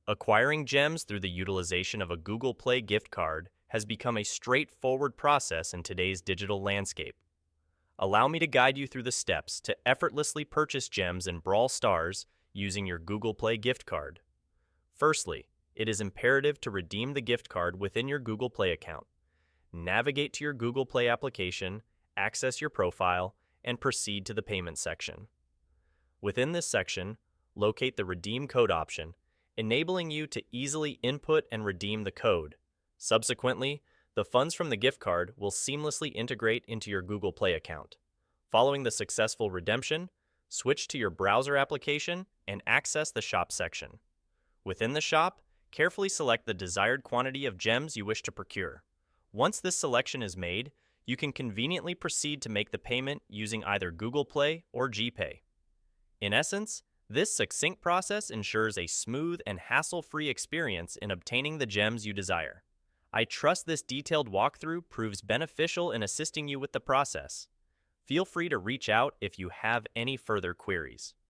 Acquiring gems through the utilization of a Google Play gift card has become a straightforward process in today's digital landscape. Allow me to guide you through the steps to effortlessly purchase gems in Brawl Stars using your Google Play gift card. Firstly, it is imperative to redeem the gift card within your Google Play account. Navigate to your Google Play application, access your profile, and proceed to the payment section. Within this section, locate the Redeem Code option, enabling you to easily input and redeem the code. Subsequently, the funds from the gift card will seamlessly integrate into your Google Play account. Following the successful redemption, switch to your browser application and access the shop section. Within the shop, carefully select the desired quantity of gems you wish to procure. Once this selection is made, you can conveniently proceed to make the payment using either Google Play or GPay. In essence, this succinct process ensures a smooth and hassle-free experience in obtaining the gems you desire. I trust this detailed walkthrough proves beneficial in assisting you with the process. Feel free to reach out if you have any further queries.